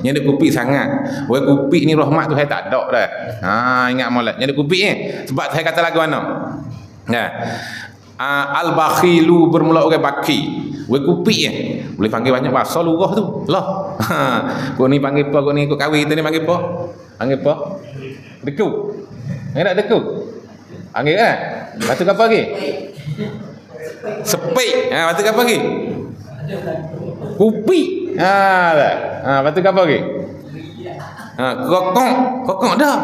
Yang ada kupik sangat. Weh kupik ni rahmat tu saya tak ada dah. Ingat molek. Yang ada kupik ni. Sebab saya kata lagu mana? Nah. Al-bakhilu bermula orang baki. Weh kupik ni. Boleh panggil banyak bahasa lurah tu. Lah. Kau ni panggil apa? Kau ni ikut kahwin kita ni panggil apa? Panggil apa? Deku. Ingat tak deku? Panggil kan? Lepas tu apa lagi? Sepik. Lepas tu apa lagi? Kupik. Lepas tu apa lagi? Kokok dah.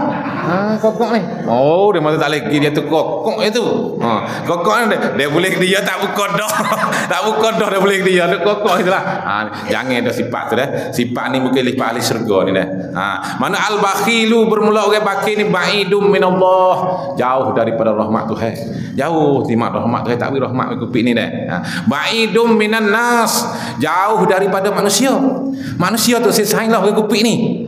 Kokok ni. Oh, dia masa tak lagi dia tu kokok itu. Kokok ni dia boleh dia tak buka dah. Tak buka dah dia boleh dia tu kokok itulah. Jangan ada sifat tu dah. Sifat ni bukan lipat ahli syurga ni dah. Mana al-bakhilu bermula orang bakhil ni ba'idum minallah, jauh daripada rahmat Tuhan. Jauh timak rahmat Tuhan, tak wi rahmat kupik ni dah. Ba'idum minan nas, jauh daripada manusia. Manusia tu sesailah orang kupik ni.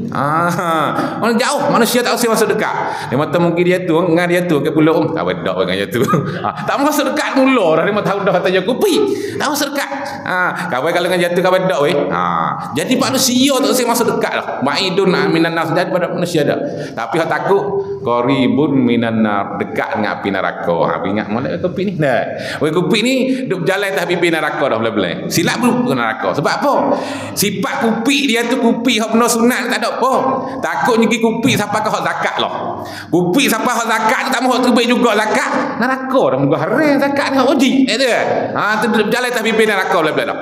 Orang jauh manusia tak usah masuk dekat. Dia mata mungkin dia tu dengan dia tu ke pulau tak bedak dengan dia tu. Tak masuk dekat mula dah dia mata dah kata dia kupi. Tak masuk dekat. Kawan kalau dengan dia tu kawan bedak weh. Jadi manusia tak usah masuk dekat dah. Ma'idun minan nas, daripada manusia dah. Tapi hak takut qaribun minan nar, dekat dengan api neraka. Ingat molek kupi ni. Nah. Weh kupi ni duk berjalan atas pipi neraka dah belah-belah. Silap pun neraka. Sebab apa? Sifat kupi dia tu kupi hak benar sunat tak ada apa. Takut nyegi kupi sampai ke hak zakat lah. Kupi sampai hak zakat tak mahu terbaik juga zakat. Neraka dah muka haram zakat dengan wajib. Itu kan? Tu berjalan atas pipi neraka belah-belah dah.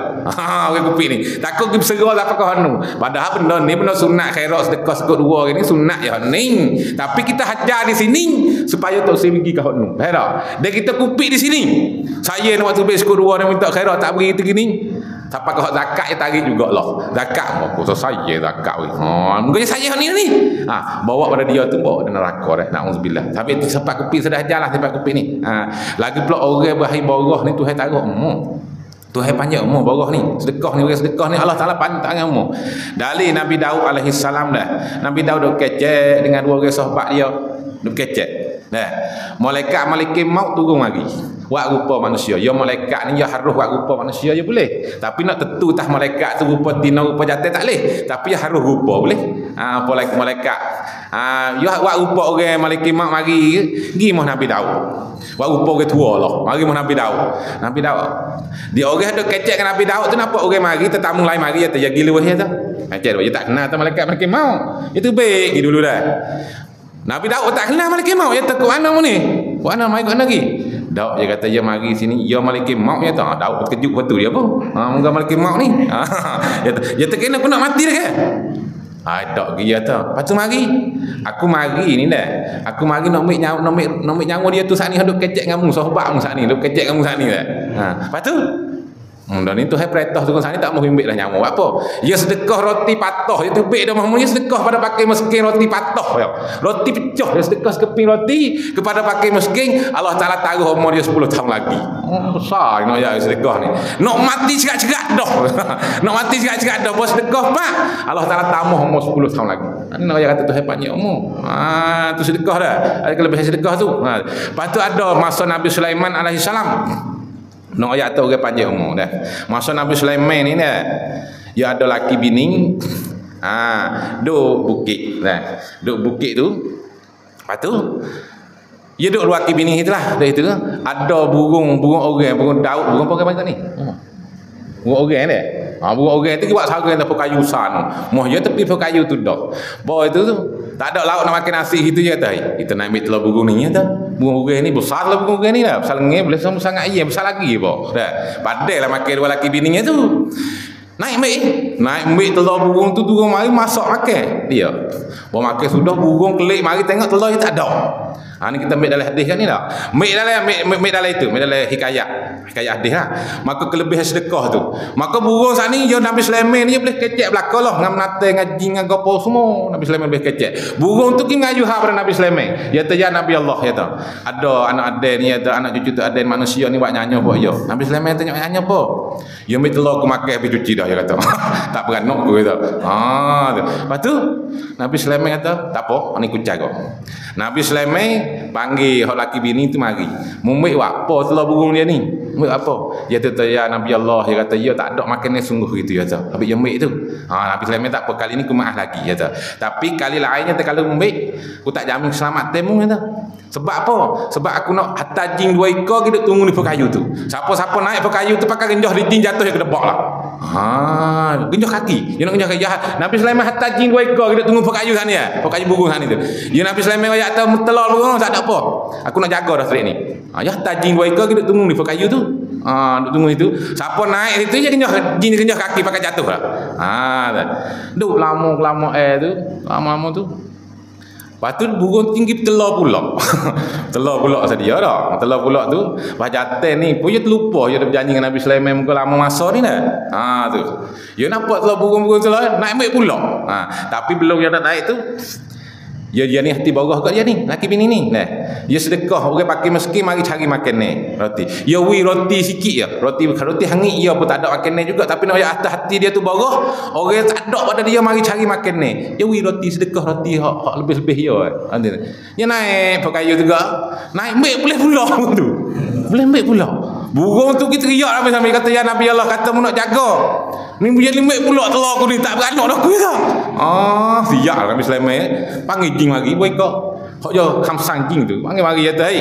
Orang kupi ni. Takut pergi berserah sampai ke hanu. Padahal benda ni benda sunat khairat sedekah sekut dua ni sunat ya ni. Tapi kita hajar di sini supaya tak usah pergi ke hanu. Faham tak? Dan kita kupi di sini. Saya nak waktu terbaik sekut dua ni minta khairat tak beri kita gini. Siapa kau zakat ya tarik jugalah. Zakat aku saya zakat. Mungkin saya ni. Bawa pada dia tu bawa dan neraka dah. Nauzubillah. Tapi tu siapa kupi sudah ajarlah siapa kupi ni. Lagi pula orang bahai borah ni Tuhan taruh umur. Tuhan panjang umur borah ni. Sedekah ni orang sedekah ni Allah Taala panjang umur. Dari Nabi Daud alaihi salam dah. Nabi Daud duk kecek dengan dua orang sahabat dia. Duk kecek. Malaikat maut turun lagi. Buat rupa manusia. Ya malaikat ni ya harus buat rupa manusia je boleh. Tapi nak tentu tah malaikat tu rupa tina rupa jantan tak boleh. Tapi ya harus rupa boleh. Malaikat. Ya buat rupa orang malaikat maut mari gi mah Nabi Daud. Buat rupa orang tua lah. Mari mah Nabi Daud. Nabi Daud. Dia orang ada kecek dengan Nabi Daud tu nampak orang mari tetamu lain mari ya gila weh tu. Kecek dia tak kenal tu malaikat maut. Itu baik gi dulu dah. Nabi Daud tak kenal malaikat maut. Ya takut mana ni? Buat mana mai kau lagi? Daud dia kata ya mari sini ya malaikat maut ya tak. Daud terkejut betul dia apa? Moga malaikat maut ni. Ya terkena aku nak mati dah ke? Tak dia tak. Lepas tu mari. Aku mari ni dah. Aku mari nak ambil nyawa dia tu saat ni hendak kecek kamu sahabat kamu saat ni. Hendak kecek kamu saat ni dah. Lepas tu dan itu hai perintah tu kan tak mau ambil dah nyawa apa ya sedekah roti patah itu baik dah mahu sedekah pada pakai miskin roti patah ya roti pecah dia sedekah sekeping roti kepada pakai miskin Allah Taala taruh umur dia 10 tahun lagi besar nak ya sedekah ni nak mati cegat-cegat dah nak mati cegat-cegat dah buat sedekah pak Allah Taala tambah umur 10 tahun lagi nak ya kata tu hai panjang umur tu sedekah dah ada kelebihan sedekah tu lepas tu ada masa Nabi Sulaiman alaihi salam. Nak ayat tu orang panjang umur dah. Masa Nabi Sulaiman ni dah. Dia ada laki bini. Duk bukit dah. Duk bukit tu. Lepas tu dia duk laki bini itulah. Dah itu ada burung orang, burung Daud, burung apa macam ni? Burung orang dia. Burung orang tu buat sarang dapat kayu sana. Moh dia tepi kayu tu dah. Bawa itu tu tak ada lauk nak makan nasi itu je kata. Kita nak ambil telur burung ni ya tak. Burung orang ni besar lah burung orang ni dah. Besar lengih boleh sangat iya besar lagi apa. Dah. Padahlah makan dua laki bininya tu. Naik ambil telur burung tu turun mari masak makan dia. Bawa makan sudah burung kelik mari tengok telur dia tak ada. Ni kita ambil dalam hadis kan ni tak? Ambil dalam itu, ambil dalam hikayat hadis lah. Maka kelebihan sedekah tu. Maka burung saat ni dia Nabi Sulaiman ni dia boleh kecek belakang lah dengan menata ngaji dengan gapo semua. Nabi Sulaiman boleh kecek. Burung tu ki ngaju hak pada Nabi Sulaiman. Ya ya Nabi Allah ya tak. Ada anak aden ni ada anak cucu tu aden manusia ni buat nyanyi buat ya. Nabi Sulaiman tanya nyanyi apa? Ya ambil telur aku makan habis cuci dah dia kata. Tak beranak aku kata. Lepas tu Nabi Sulaiman kata tak apa, ni ku jaga. Nabi Sulaiman panggil hak laki bini tu mari. Mumbik buat apa telur burung dia ni? Ambil apa? Dia tu ya Nabi Allah, dia kata ya tak ada makan ni sungguh gitu ya tu. Habis dia ambil tu. Nabi Sulaiman tak apa, kali ni aku maaf lagi ya tu. Tapi kali lainnya kalau ambil, aku tak jamin selamat temu ya tu. Sebab apa? Sebab aku nak hatta jin 2 ekor kita tunggu di pekayu tu. Siapa-siapa naik pekayu tu pakai genjah di jin jatuh dia ke debak lah. Genjah kaki. Dia nak genjah kaki jahat. Nabi Sulaiman hatta jin 2 ekor kita tunggu pekayu sana ya. Pekayu burung sana tu. Ya Nabi Sulaiman ayat tu telur burung tak ada apa. Aku nak jaga dah strik ni. Ya hatta jin 2 ekor kita tunggu di pekayu tu. Duk tunggu itu. Siapa naik itu je genjah kaki pakai jatuh lah. Duk lama-lama tu. Lama-lama tu. Lepas tu burung tinggi telur pula. Telur pula sedia dah. Telur pula tu jatuh ni pun dia terlupa dia dah berjanji dengan Nabi Sulaiman muka lama masa ni dah. Tu. Dia nampak telur burung-burung telur naik ambil pula. Tapi belum dia nak naik tu dia ni hati borah kat dia ni laki bini ni dia sedekah orang pakai miskin mari cari makan ni roti dia roti sikit je roti hangit dia pun tak ada makan ni juga tapi nak atas hati dia tu borah orang tak ada pada dia mari cari makan ni dia roti sedekah roti hak lebih-lebih dia naik pakai kayu juga naik ambil boleh pula tu boleh ambil pula burung tu kita riak sampai kata ya Nabi Allah kata mu nak jaga ni dia limit pula telur aku ni tak beranak dah aku dah siap Nabi Sulaiman panggil jing lagi buat kau hok jo khamsang jing tu panggil mari kata hai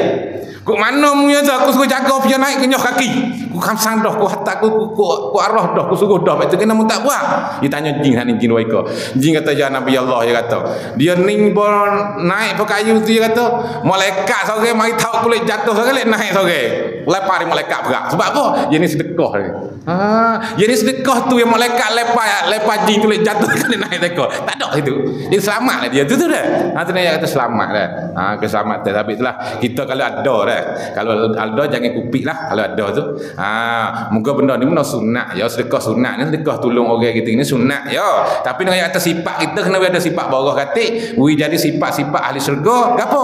kok mana mu ya aku suruh jaga dia naik kenyah kaki aku khamsang dah aku hatta aku arah dah aku suruh dah betul kena mu tak buat dia tanya jing hak ni jing buat kau jing kata ya Nabi Allah dia kata dia ning bon naik pekayu tu dia kata malaikat sore mari tahu kulit jatuh sore naik sore lepas malaikat berat sebab apa dia ni sedekah dia dia ni sedekah tu yang malaikat lepas jing tu jatuh kali naik tekor tak ada itu dia selamat lah dia tu dah tu dia kata selamat dah keselamatan tapi itulah kita kalau ada dah kalau ada jangan kupik lah kalau ada tu muka benda ni benda sunat ya sedekah sunat ni sedekah tolong orang kita ni sunat ya tapi dengan kata sifat kita kena ada sifat borah katik jadi sifat-sifat ahli syurga apa